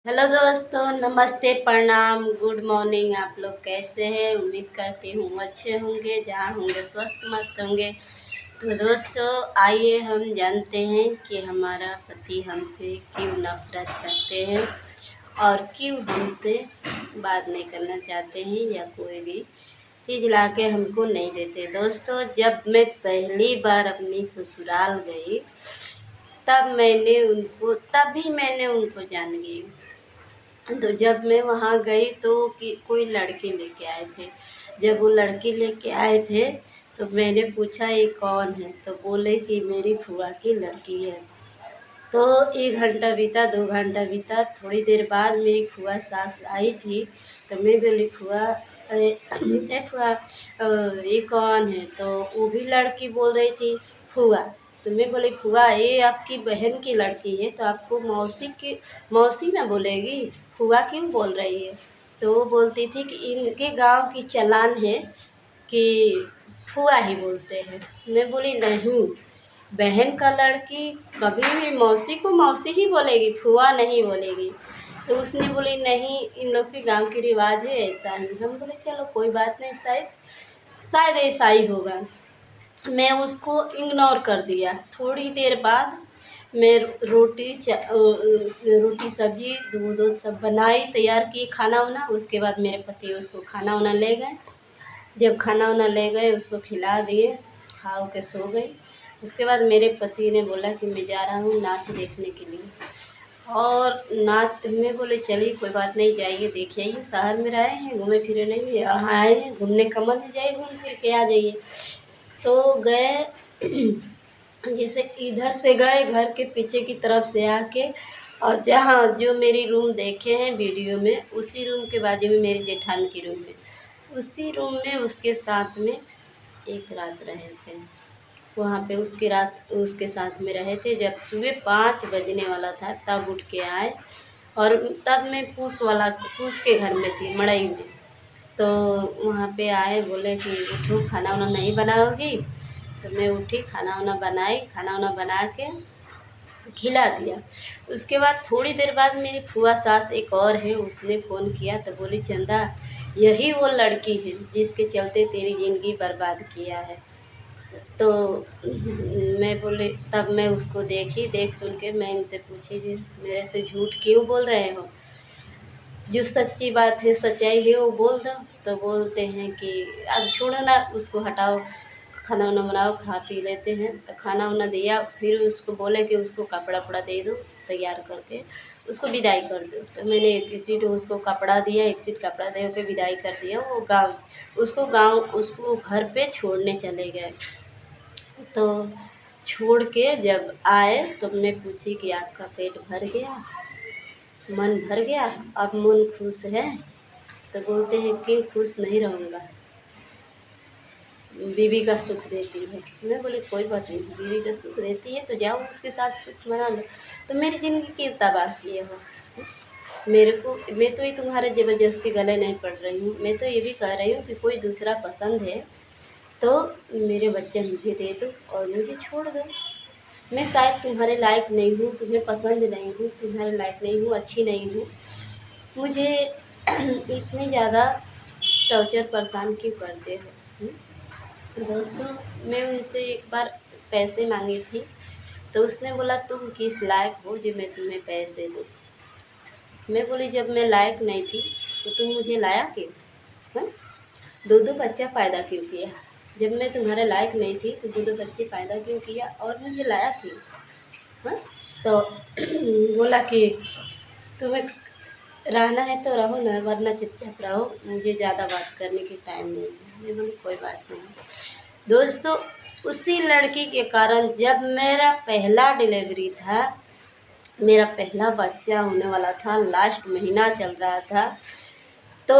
Hello दोस्तों, नमस्ते, प्रणाम, गुड मॉर्निंग। आप लोग कैसे हैं? उम्मीद करती हूँ अच्छे होंगे, जहाँ होंगे स्वस्थ मस्त होंगे। तो दोस्तों, आइए हम जानते हैं कि हमारा पति हमसे क्यों नफरत करते हैं और क्यों हमसे बात नहीं करना चाहते हैं या कोई भी चीज़ ला के हमको नहीं देते। दोस्तों, जब मैं पहली बार अपनी ससुराल गई तभी मैंने उनको जान गई। तो जब मैं वहाँ गई तो कि कोई लड़के लेके आए थे। जब वो लड़के लेके आए थे तो मैंने पूछा ये कौन है, तो बोले कि मेरी फूआ की लड़की है। तो 1 घंटा बीता, 2 घंटा बीता, थोड़ी देर बाद मेरी फूआ सास आई थी। तो मैं बोली फूआ, अरे ए फूआ, ये कौन है? तो वो भी लड़की बोल रही थी फूआ। तो मैं बोली फूआ, ये आपकी बहन की लड़की है तो आपको मौसी ना बोलेगी, फूआ क्यों बोल रही है? तो वो बोलती थी कि इनके गांव की चलान है कि फूआ ही बोलते हैं। मैं बोली नहीं, बहन का लड़की कभी भी मौसी को मौसी ही बोलेगी, फूआ नहीं बोलेगी। तो उसने बोली नहीं, इन लोग के गांव की रिवाज है ऐसा ही। हम बोले चलो कोई बात नहीं, शायद शायद ऐसा ही होगा। मैं उसको इग्नोर कर दिया। थोड़ी देर बाद मैं रोटी सब्जी दूध वूध सब बनाई, तैयार की, खाना वाना। उसके बाद मेरे पति उसको खाना वाना ले गए। जब खाना वाना ले गए उसको खिला दिए, खा के सो गई। उसके बाद मेरे पति ने बोला कि मैं जा रहा हूँ नाच देखने के लिए। और नाच में बोले चलिए कोई बात नहीं, जाइए देख आइए, शहर में रहे हैं, घूमे फिरे नहीं, यहाँ आए हैं घूमने का मन है, जाइए घूम फिर के आ जाइए। तो गए जैसे इधर से गए, घर के पीछे की तरफ से आके, और जहाँ जो मेरी रूम देखे हैं वीडियो में, उसी रूम के बाजू में मेरी जेठान की रूम है। उसी रूम में उसके साथ में एक रात रहे थे। वहाँ पे उसके साथ में रहे थे। जब सुबह 5 बजने वाला था तब उठ के आए। और तब मैं पूस के घर में थी, मड़ई में। तो वहाँ पे आए, बोले कि उठो, खाना वाना नहीं बनाओगी? तो मैं उठी, खाना वाना बनाई, खाना वाना बना के खिला दिया। उसके बाद थोड़ी देर बाद मेरी फूआ सास एक और है, उसने फ़ोन किया तो बोली चंदा, यही वो लड़की है जिसके चलते तेरी ज़िंदगी बर्बाद किया है। तो मैं बोले, तब मैं उसको देखी, देख सुन के मैं इनसे पूछी जी मेरे से झूठ क्यों बोल रहे हो? जो सच्ची बात है, सच्चाई है वो बोल दो। तो बोलते हैं कि अब छोड़ो ना, उसको हटाओ, खाना वाना बनाओ, खा पी लेते हैं। तो खाना वाना दिया, फिर उसको बोले कि उसको कपड़ा वपड़ा दे दो, तैयार करके उसको विदाई कर दो। तो मैंने एक सीट उसको कपड़ा दिया, एक सीट कपड़ा दे के विदाई कर दिया। वो उसको घर पे छोड़ने चले गए। तो छोड़ के जब आए तो मैं पूछी कि आपका पेट भर गया, मन भर गया, अब मन खुश है? तो बोलते हैं क्यों खुश नहीं रहूँगा, बीवी का सुख देती है। मैं बोली कोई बात नहीं, बीवी का सुख देती है तो जाओ उसके साथ सुख मना लो। तो मेरी ज़िंदगी क्यों तबाह किए हो? मैं तो ये तुम्हारे ज़बरदस्ती गले नहीं पड़ रही हूँ। मैं तो ये भी कह रही हूँ कि कोई दूसरा पसंद है तो मेरे बच्चे मुझे दे दो और मुझे छोड़ दो। मैं शायद तुम्हारे लायक नहीं हूँ, तुम्हें पसंद नहीं हूँ, तुम्हारे लायक नहीं हूँ, अच्छी नहीं हूँ। मुझे इतने ज़्यादा टॉर्चर परेशान क्यों करते हो? दोस्तों, मैं उनसे एक बार पैसे मांगी थी। तो उसने बोला तुम किस लायक हो जो मैं तुम्हें पैसे दूँ? मैं बोली जब मैं लायक नहीं थी तो तुम मुझे लाया क्यों? हाँ? 2-2 बच्चा पैदा क्यों किया? जब मैं तुम्हारे लायक नहीं थी तो 2-2 बच्चे पैदा क्यों किया और मुझे लाया क्यों? हाँ? तो बोला कि तुम्हें रहना है तो रहो ना, वरना चुपचाप रहो, मुझे ज़्यादा बात करने की टाइम नहीं है। मैं बोली कोई बात नहीं। दोस्तों, उसी लड़की के कारण जब मेरा पहला डिलीवरी था, मेरा पहला बच्चा होने वाला था, लास्ट महीना चल रहा था, तो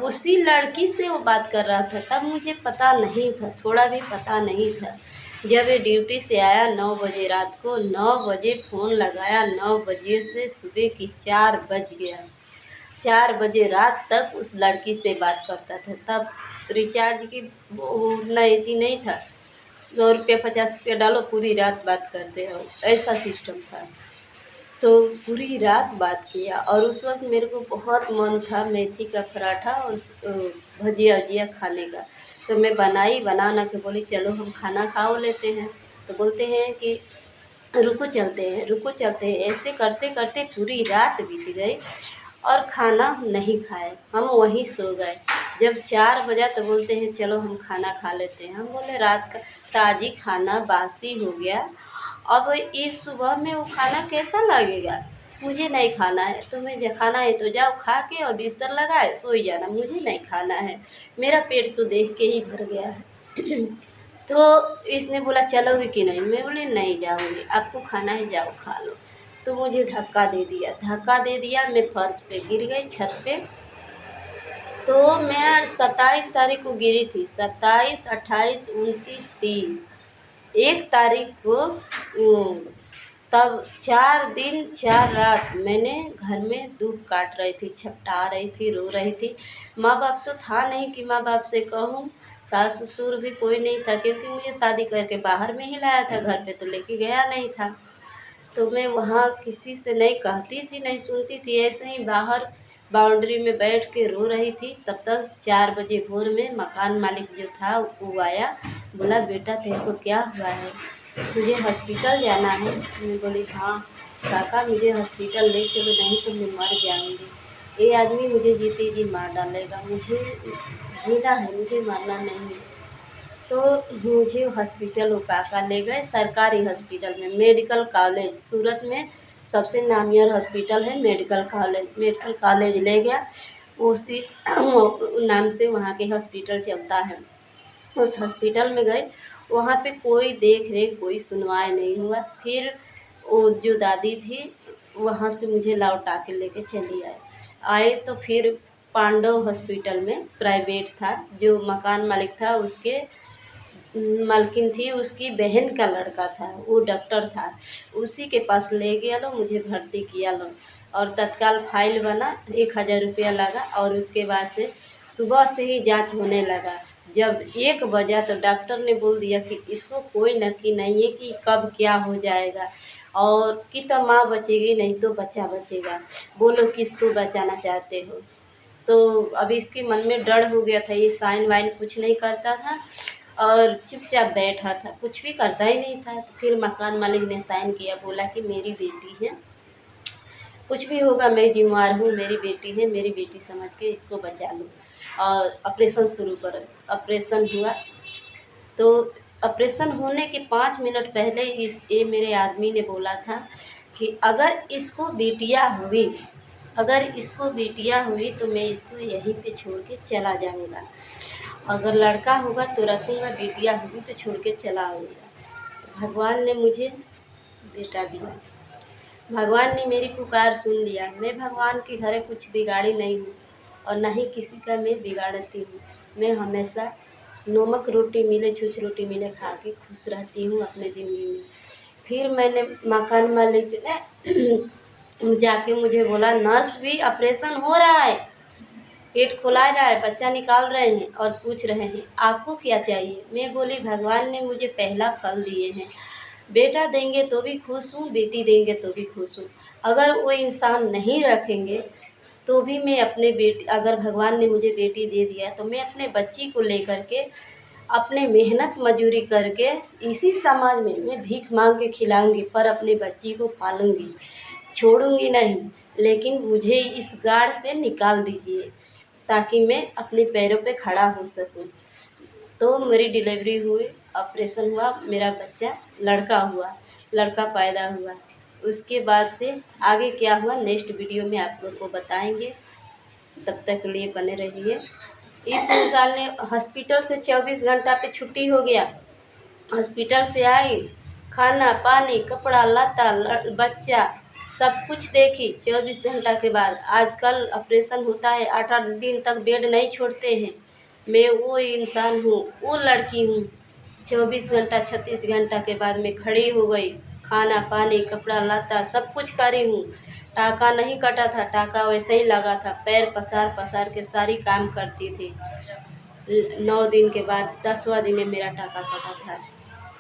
उसी लड़की से वो बात कर रहा था। तब मुझे पता नहीं था, थोड़ा भी पता नहीं था। जब ये ड्यूटी से आया 9 बजे रात को, 9 बजे फ़ोन लगाया, 9 बजे से सुबह की 4 बज गया। 4 बजे रात तक उस लड़की से बात करता था। तब रिचार्ज की वो उतना एथी नहीं था, 100 रुपया 50 रुपया डालो पूरी रात बात करते रहो, ऐसा सिस्टम था। तो पूरी रात बात किया और उस वक्त मेरे को बहुत मन था मेथी का पराठा और भजिया वजिया खाने का। तो मैं बना के बोली चलो हम खाना खा लेते हैं। तो बोलते हैं कि रुको चलते हैं। ऐसे करते करते पूरी रात बीत गई और खाना नहीं खाए, हम वहीं सो गए। जब 4 बजा तो बोलते हैं चलो हम खाना खा लेते हैं। हम बोले रात का ताज़ी खाना बासी हो गया, अब ये सुबह में वो खाना कैसा लगेगा। मुझे नहीं खाना है, तुम्हें जो खाना है तो जाओ खा के और बिस्तर लगाए सो ही जाना, मुझे नहीं खाना है, मेरा पेट तो देख के ही भर गया है। तो इसने बोला चलोगी कि नहीं। मैं बोली नहीं जाऊँगी, आपको खाना है जाओ खा लो। तो मुझे धक्का दे दिया, मैं फर्श पे गिर गई छत पे। तो मैं 27 तारीख को गिरी थी, 27, 28, 29, 30, 1 तारीख को तब 4 दिन 4 रात मैंने घर में दुख काट रही थी, छपटा रही थी, रो रही थी। माँ बाप तो था नहीं कि माँ बाप से कहूँ, सास ससुर भी कोई नहीं था क्योंकि मुझे शादी करके बाहर में ही लाया था, घर पे तो लेके गया नहीं था। तो मैं वहाँ किसी से नहीं कहती थी, नहीं सुनती थी, ऐसे ही बाहर बाउंड्री में बैठ के रो रही थी। तब तक 4 बजे भोर में मकान मालिक जो था वो आया, बोला बेटा तेरे को क्या हुआ है, तुझे हॉस्पिटल जाना है। मैं बोली हाँ काका मुझे हॉस्पिटल ले चलो, नहीं तो मैं मर जाऊँगी, ये आदमी मुझे जीते जी मार डालेगा, मुझे जीना है, मुझे मरना नहीं है। तो मुझे हॉस्पिटल वो काका ले गए, सरकारी हॉस्पिटल में, मेडिकल कॉलेज सूरत में सबसे नामियर हॉस्पिटल है मेडिकल कॉलेज ले गया। उसी नाम से वहाँ के हॉस्पिटल चलता है। उस हॉस्पिटल में गए, वहाँ पे कोई देख रेख कोई सुनवाई नहीं हुआ। फिर वो जो दादी थी वहाँ से मुझे लौटा के लेके चली आए तो फिर पांडव हॉस्पिटल में प्राइवेट था, जो मकान मालिक था उसके मालकिन थी, उसकी बहन का लड़का था, वो डॉक्टर था, उसी के पास ले गया लो, मुझे भर्ती किया लो और तत्काल फाइल बना, 1000 रुपया लगा और उसके बाद से सुबह से ही जांच होने लगा। जब 1 बजा तो डॉक्टर ने बोल दिया कि इसको कोई नक्की नहीं है कि कब क्या हो जाएगा और कि तो माँ बचेगी नहीं तो बच्चा बचेगा, बोलो किसको बचाना चाहते हो। तो अभी इसके मन में डर हो गया था, ये साइन वाइन कुछ नहीं करता था और चुपचाप बैठा था, कुछ भी करता ही नहीं था। तो फिर मकान मालिक ने साइन किया, बोला कि मेरी बेटी है, कुछ भी होगा मैं जिम्मेवार हूँ, मेरी बेटी है, मेरी बेटी समझ के इसको बचा लो और ऑपरेशन शुरू करो। ऑपरेशन हुआ तो ऑपरेशन होने के 5 मिनट पहले ये मेरे आदमी ने बोला था कि अगर इसको बेटियाँ हुई तो मैं इसको यहीं पे छोड़ के चला जाऊँगा, अगर लड़का होगा तो रखूँगा, बेटियाँ होगी तो छोड़ के चला आऊँगा। भगवान ने मुझे बेटा दिया, भगवान ने मेरी पुकार सुन लिया। मैं भगवान के घरे कुछ बिगाड़ी नहीं हूँ और ना ही किसी का मैं बिगाड़ती हूँ। मैं हमेशा नमक रोटी मिले, छुछ रोटी मिले खा के खुश रहती हूँ अपने ज़िंदगी में। फिर मैंने मकान मालिक ने जाके मुझे बोला नर्स भी ऑपरेशन हो रहा है, पेट खुला रहा है, बच्चा निकाल रहे हैं और पूछ रहे हैं आपको क्या चाहिए। मैं बोली भगवान ने मुझे पहला फल दिए हैं, बेटा देंगे तो भी खुश हूँ, बेटी देंगे तो भी खुश हूँ। अगर वो इंसान नहीं रखेंगे तो भी मैं अपने बेटी, अगर भगवान ने मुझे बेटी दे दिया तो मैं अपने बच्ची को लेकर के अपने मेहनत मजूरी करके इसी समाज में मैं भीख मांग के खिलाऊंगी, पर अपने बच्ची को पालूंगी, छोड़ूंगी नहीं। लेकिन मुझे इस गाड़ से निकाल दीजिए ताकि मैं अपने पैरों पे खड़ा हो सकूं। तो मेरी डिलीवरी हुई, ऑपरेशन हुआ, मेरा बच्चा लड़का पैदा हुआ। उसके बाद से आगे क्या हुआ नेक्स्ट वीडियो में आप लोग को बताएंगे, तब तक के लिए बने रहिए। इस इंसान ने हॉस्पिटल से 24 घंटा पे छुट्टी हो गया, हॉस्पिटल से आई, खाना पानी कपड़ा लता बच्चा सब कुछ देखी 24 घंटा के बाद। आजकल ऑपरेशन होता है 8-8 दिन तक बेड नहीं छोड़ते हैं। मैं वो इंसान हूँ, वो लड़की हूँ, 24 घंटा 36 घंटा के बाद मैं खड़ी हो गई, खाना पानी कपड़ा लता सब कुछ करी हूँ। टाका नहीं कटा था, टाका वैसे ही लगा था, पैर पसार पसार के सारी काम करती थी। 9 दिन के बाद 10वां दिन मेरा टाका कटा था।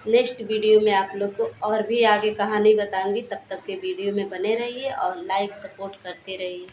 नेक्स्ट वीडियो में आप लोग को और भी आगे कहानी बताऊंगी। तब तक के वीडियो में बने रहिए और लाइक सपोर्ट करते रहिए।